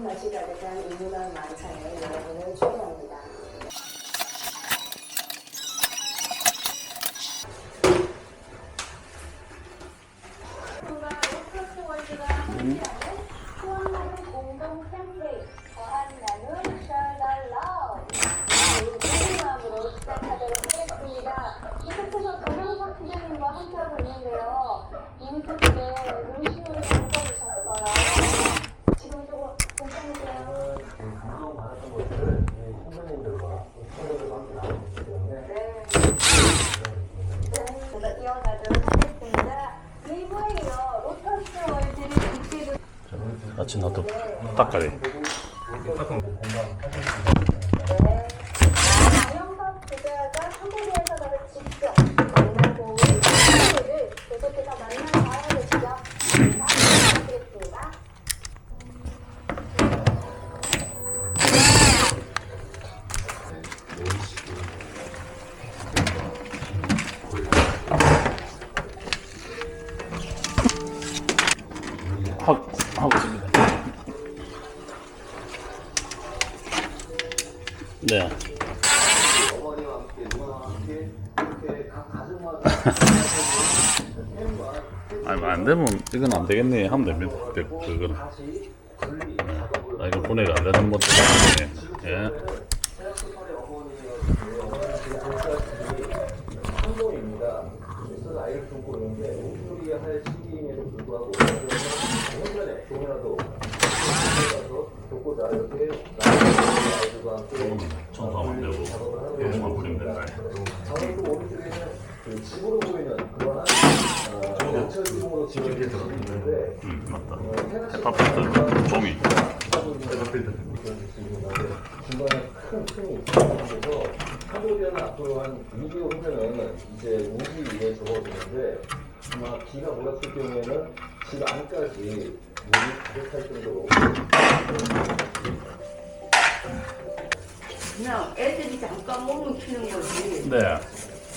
깊은 맛이 가득한 이문학 만찬에 여러분을 초대합니다. 로터스월드가 함께하는 수원나눔 공동 캠페인 거한나눔 샤랄 러브 좋은 마음으로 시작하도록 하겠습니다. 계속해서 강영석 팀장님과 함께하고 있는데요. 인스타에 루시오를 바꿔주셨어요. 지금 조금 괜찮으세요? 감동받았던 것들을 선생님들과 친구들과 함께 나누기 때문에 네, 이어가도록 하겠습니다. 일부에 이어 로터스월드를 깊게 아침 나도 닭가리. 강영석 부자가 한국에서 바로 직접 만나고 친구들을 계속해서 만나봐야 되시죠? 부탁드리겠습니다. 하고 있습니다. 네. 어머니와 함께 누나와 함께 이렇게 각 가정마다 아니 안 되면 이건 안 되겠네 하면 됩니다. 그거는. 다시 분리 작업을 아 이거 분해가 안 되는 것도 있네. 예. 태학시설의 상동입니다. 그래서 아이를 품고 있는데 몸소리가 할 시기임에도 불구하고 현관에 조금이라도 가서 돕고자 이렇게 아이들과 함께 청소하면 되고 계속만 뿌리면 된다. 저는 또 오른쪽에는 그 집으로 보이는 그러한 연철중으로 지어진 집이 있는데 맞다. 헤파필터 종이. 중간에 큰 틈이 있어서 캄보디아는 앞으로 한 2개월 후면은 이제 우기 위에 접어드는데 아마 비가 몰았을 경우에는 집 안까지 물이 가득할 정도로 그냥 애들이 잠깐 몸을 키는 거지. 네.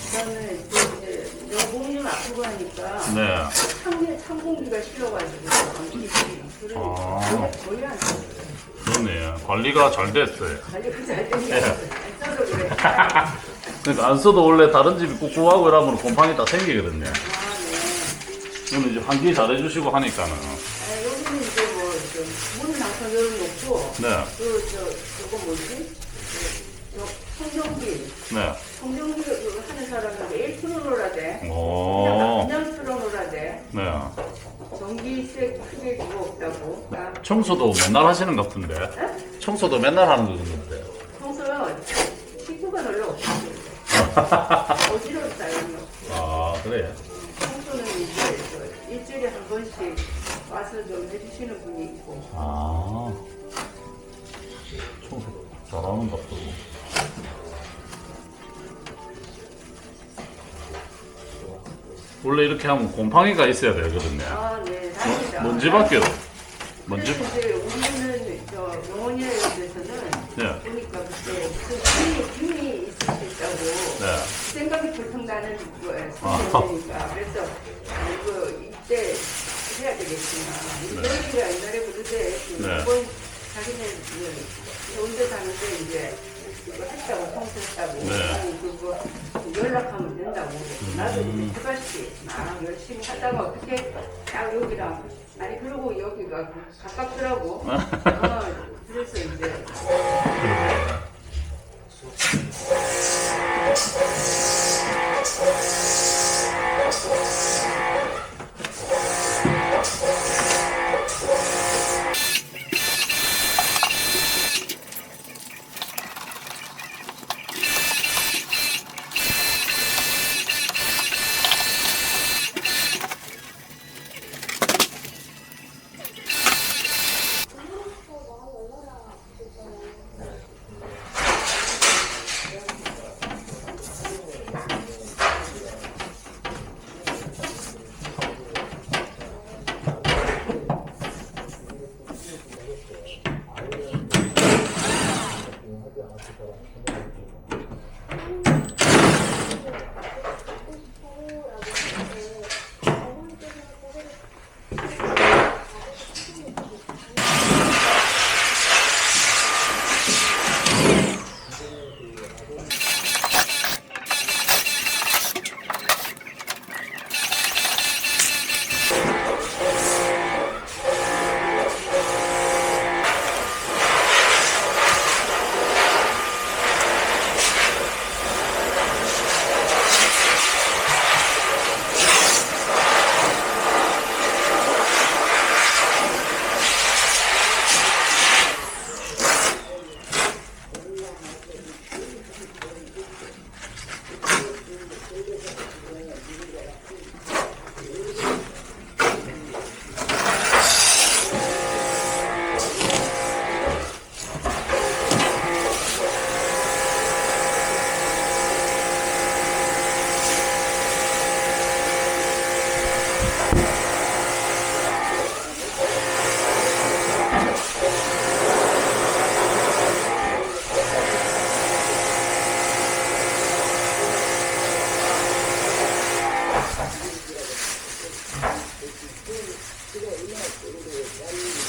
그다음에 또 이제 내 몸이 아프고 하니까 네. 찬 공기가 실려가지고 안 키지. 그래 거의 안 돼. 그러네. 관리가 잘 됐어요. 관리가 잘 되니까 안 써도 그래. 그러니까 안 써도 원래 다른 집이 꿉꿉하고 이러면 곰팡이 다 생기거든요. 아, 네. 오늘 이제 환기 잘 해주시고 하니까는. 여기는 이제 뭐 문은 항상 열어놓고 네. 저거 뭐지? 청정기. 네. 청정기 하는 사람은 일프로라 돼. 오. 그냥 틀어놓으라 돼. 네. 전기세 크게 그거 없다고. 청소도 맨날 하시는 것 같은데. 네? 청소도 맨날 하는 거 같은데. 청소요. 식구가 별로 없어요. 어지럽다 이거. 아, 그래요? 청소는 이제 일주일에 한 번씩 와서 좀 해주시는 분이 있고. 아. 청소 잘하는 것 같고. 원래 이렇게 하면 곰팡이가 있어야 되거든요. 아, 네, 다행이다. 먼지 밖에도. 먼지. 그래서 이제 우리는 저 병원이라는 데서는 네. 보니까 그때 그 균이 있을 수 있다고 네. 생각이 불통 나는 거예요. 아. 그러니까 그래서 이거 이때 해야 되겠구나. 우리가 옛날에 그러대. 네. 이번 자기네 좋은 데 사는데 이제 이거 했다고 청소했다고 네. 그거 연락하면 된다고. 나도 이제 해봤지. 막 열심히 하다가 어떻게 딱 여기랑 아니 그리고 여기가 가깝더라고. 그래서 이제 지금 얼마나 우리